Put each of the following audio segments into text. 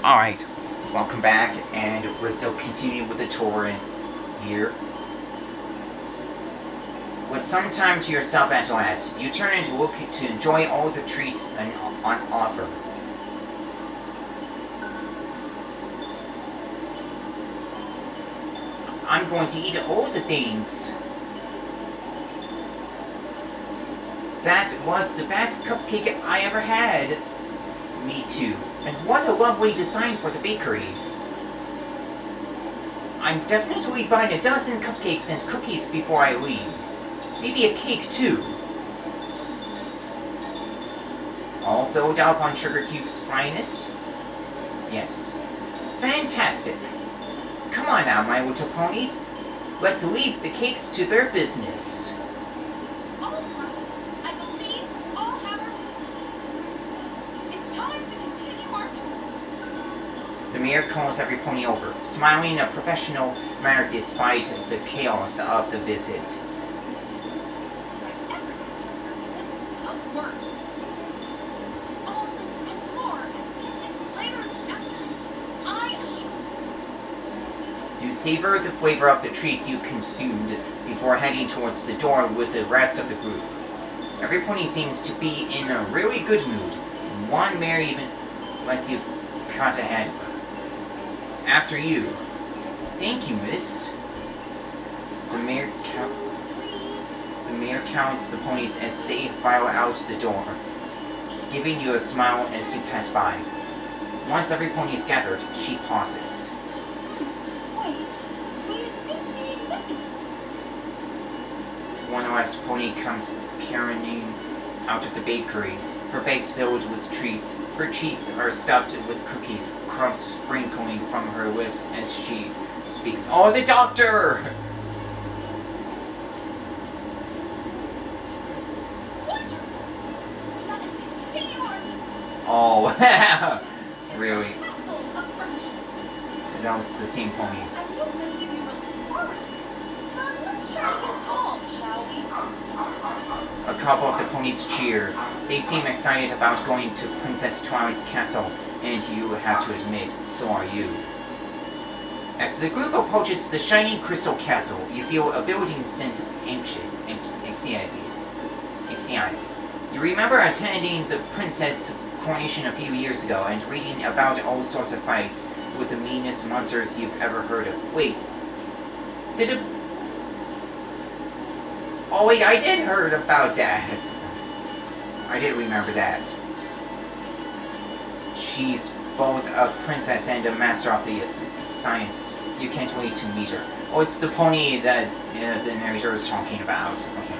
Alright, welcome back, and we're still continuing with the tour here. With some time to yourself at last, you turn and look to enjoy all the treats on offer. I'm going to eat all the things. That was the best cupcake I ever had. Me too. And what a lovely design for the bakery. I'm definitely buying a dozen cupcakes and cookies before I leave. Maybe a cake too. All filled up on Sugar Cube's finest? Yes. Fantastic. Come on now, my little ponies. Let's leave the cakes to their business. The mayor calls every pony over, smiling in a professional manner despite the chaos of the visit. You savor the flavor of the treats you consumed before heading towards the door with the rest of the group. Every pony seems to be in a really good mood. One mayor even lets you cut ahead of her. After you. Thank you, miss. The mayor counts the ponies as they file out the door, giving you a smile as you pass by. Once every pony is gathered, she pauses. Wait, you seem to be missing something. One last pony comes carrying out of the bakery. Her bag's filled with treats. Her cheeks are stuffed with cookies, crumbs sprinkling from her lips as she speaks. Oh, the doctor! Wonderful! Let us continue our tour. Oh, really? Castle of Friendship. That was the same pony. I don't believe you will look forward to this, but let's try to get calm, shall we? A couple of the ponies cheer. They seem excited about going to Princess Twilight's castle, and you have to admit, so are you. As the group approaches the shining crystal castle, you feel a building sense of anxiety. You remember attending the princess coronation a few years ago and reading about all sorts of fights with the meanest monsters you've ever heard of. Wait, oh wait, I did heard about that. I did remember that. She's both a princess and a master of the sciences. You can't wait to meet her. Oh, it's the pony that the narrator is talking about. Okay.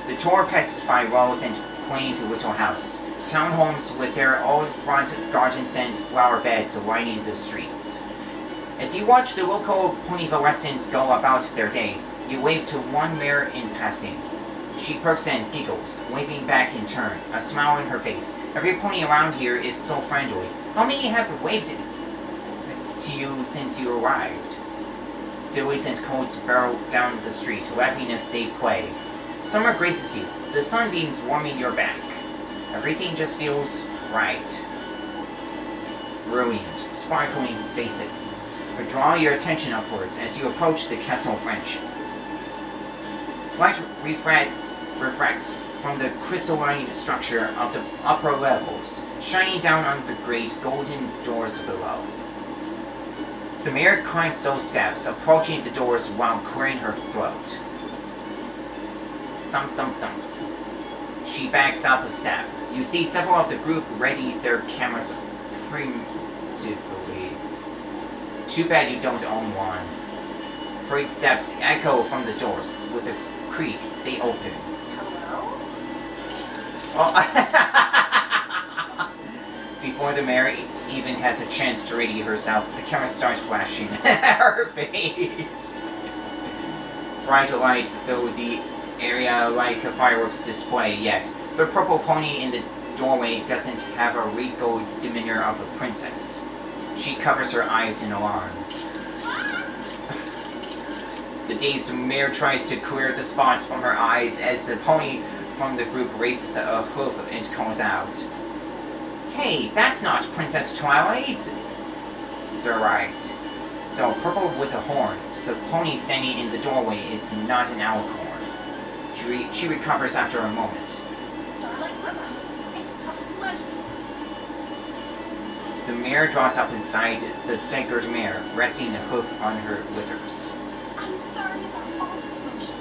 The tour passes by rows and quaint little houses. Townhomes with their own front gardens and flower beds lining the streets. As you watch the local Ponyville residents go about their days, you wave to one mare in passing. She perks and giggles, waving back in turn, a smile on her face. Every pony around here is so friendly. How many have waved to you since you arrived? Fillies and colts barrel down the street, laughing as they play. Summer graces you, the sunbeams warming your back. Everything just feels right. Brilliant, sparkling faces draw your attention upwards as you approach the Castle French. Light refracts from the crystalline structure of the upper levels, shining down on the great golden doors below. The mayor climbs those steps, approaching the doors while clearing her throat. Thump, thump, thump. She backs up a step. You see several of the group ready their cameras primitively. Too bad you don't own one. Hurried steps echo from the doors. With a creak, they open. Hello? Oh. Before the mayor even has a chance to ready herself, the camera starts flashing her face. Bright lights fill the area like a fireworks display, yet the purple pony in the doorway doesn't have a regal demeanor of a princess. She covers her eyes in alarm. The dazed mare tries to clear the spots from her eyes as the pony from the group raises a hoof and calls out. Hey, that's not Princess Twilight! They're right. So, purple with a horn. The pony standing in the doorway is not an alicorn. She recovers after a moment. Starlight River. It's a pleasure to see. The mare draws up inside the staggered mare, resting a hoof on her withers. I'm sorry about all the commotion.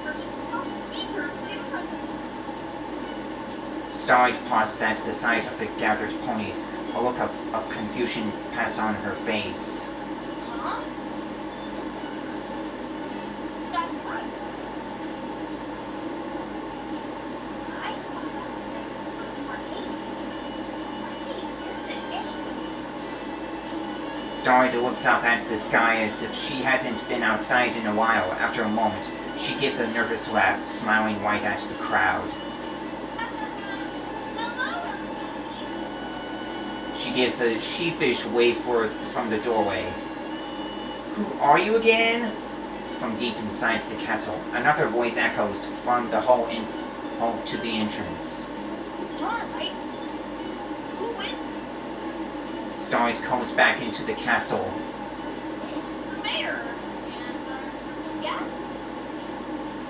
We're just so eager to see the princess. Starlight pauses at the sight of the gathered ponies. A look of confusion passed on her face. Huh? Visitors? That's right. I thought that was meant for parties. Party isn't anyways. Starlight looks up at the sky as if she hasn't been outside in a while. After a moment, she gives a nervous laugh, smiling right at the crowd. She gives a sheepish wave from the doorway. Who are you again? From deep inside the castle, another voice echoes from the hall to the entrance. Starlight? Who is? Starlight comes back into the castle. It's the mayor. And, yes?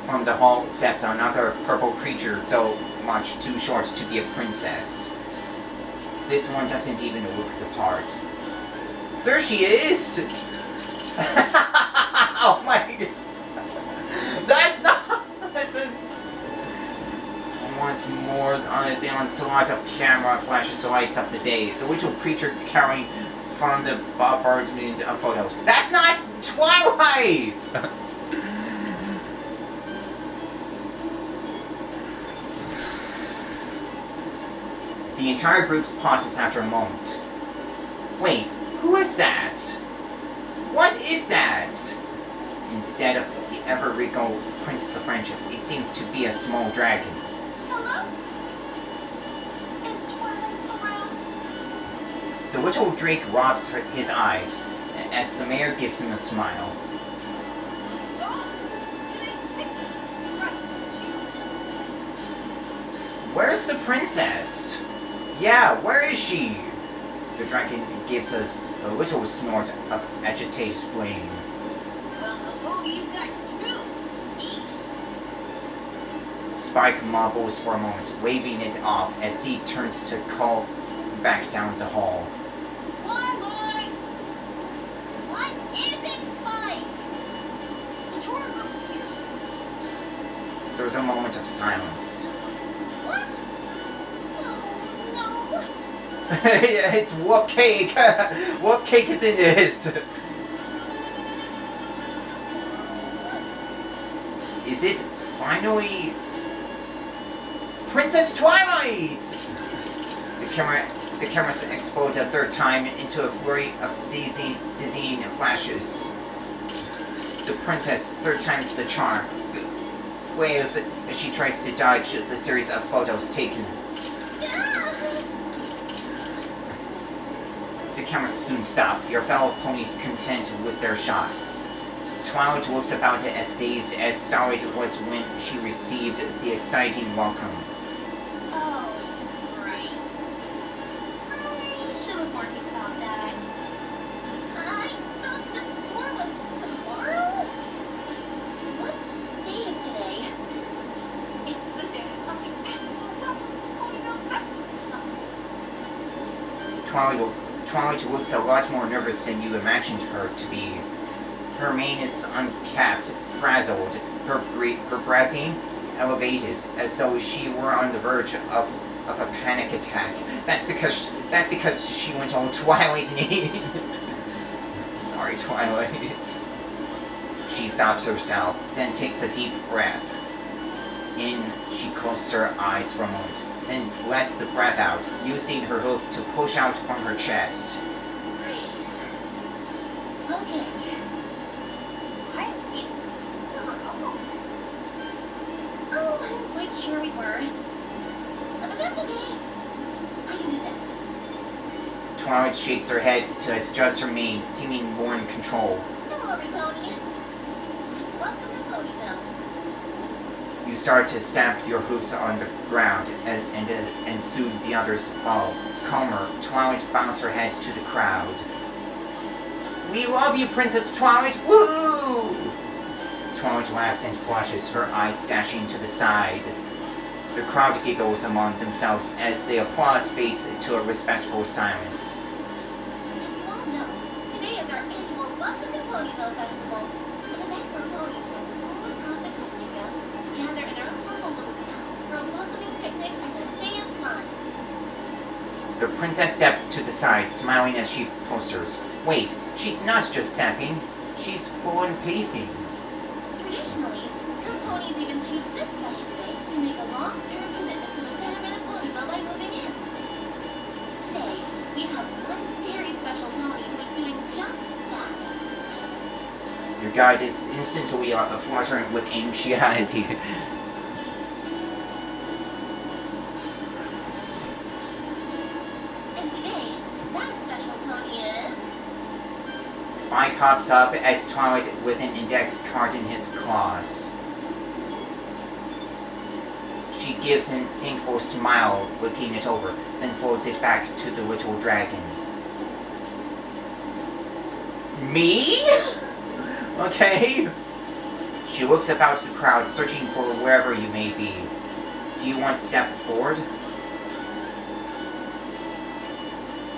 From the hall steps another purple creature, though much too short to be a princess. This one doesn't even look the part. There she is! Oh my god! That's not... Once more, the onslaught of camera flashes lights up the day. The little creature carrying from the bombardment of photos. That's not Twilight! The entire group pauses after a moment. Wait, who is that? What is that? Instead of the ever-regal Princess of Friendship, it seems to be a small dragon. Hello? Is Twilight around? The little drake robs his eyes, as the mayor gives him a smile. Where's the princess? Yeah, where is she? The dragon gives us a little snort of agitated flame. Well, hello, you guys too. Eesh. Spike mumbles for a moment, waving it off as he turns to call back down the hall. Twilight! What is it, Spike? The tour group's here. There's a moment of silence. What? No. It's what cake? What cake is in this? Is it finally Princess Twilight? The camera explodes a third time into a flurry of dizzying flashes. The princess, third time's the charm, wails as she tries to dodge the series of photos taken. The cameras soon stop, your fellow ponies content with their shots. Twilight looks about it as dazed as Starlight was when she received the exciting welcome. Oh, right. I should have warned you about that. I thought the tour was tomorrow? What day is today? It's the day of the annual welcome to Ponyville Festival. Twilight looks a lot more nervous than you imagined her to be. Her mane is uncapped, frazzled, her breathing elevated, as though she were on the verge of a panic attack. That's because she went all Twilightning. Sorry, Twilight. She stops herself, then takes a deep breath. In, she closes her eyes for a moment, then lets the breath out, using her hoof to push out from her chest. Okay. Oh, I'm quite sure we were. But that's okay. I can do this. Twilight shakes her head to adjust her mane, seeming more in control. Hello, everybody. Welcome to Ponyville. You start to stamp your hooves on the ground, and soon the others follow. Calmer, Twilight bows her head to the crowd. We love you, Princess Twilight! Woo! Twilight laughs and blushes, her eyes dashing to the side. The crowd giggles among themselves as the applause fades into a respectful silence. As you all know, today is our annual Welcome to Ponyville Festival, an event where ponies from all across Equestria gather in our humble little town for a welcoming picnic and a day of fun. The princess steps to the side, smiling as she posters. Wait, she's not just snapping, she's full-on pacing. Traditionally, some ponies even choose this special day to make a long-term commitment to the betterment of Ponyville by moving in. Today, we have one very special pony who is doing just that. Your guide is instantly fluttering with anxiety. And today, that special pony is... Spike hops up at Twilight with an index card in his claws. She gives him a thankful smile, looking it over, then folds it back to the little dragon. Me? Okay. She looks about the crowd, searching for wherever you may be. Do you want to step forward?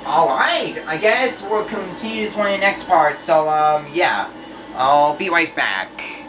Alright, I guess we'll continue this one in the next part, so, yeah. I'll be right back.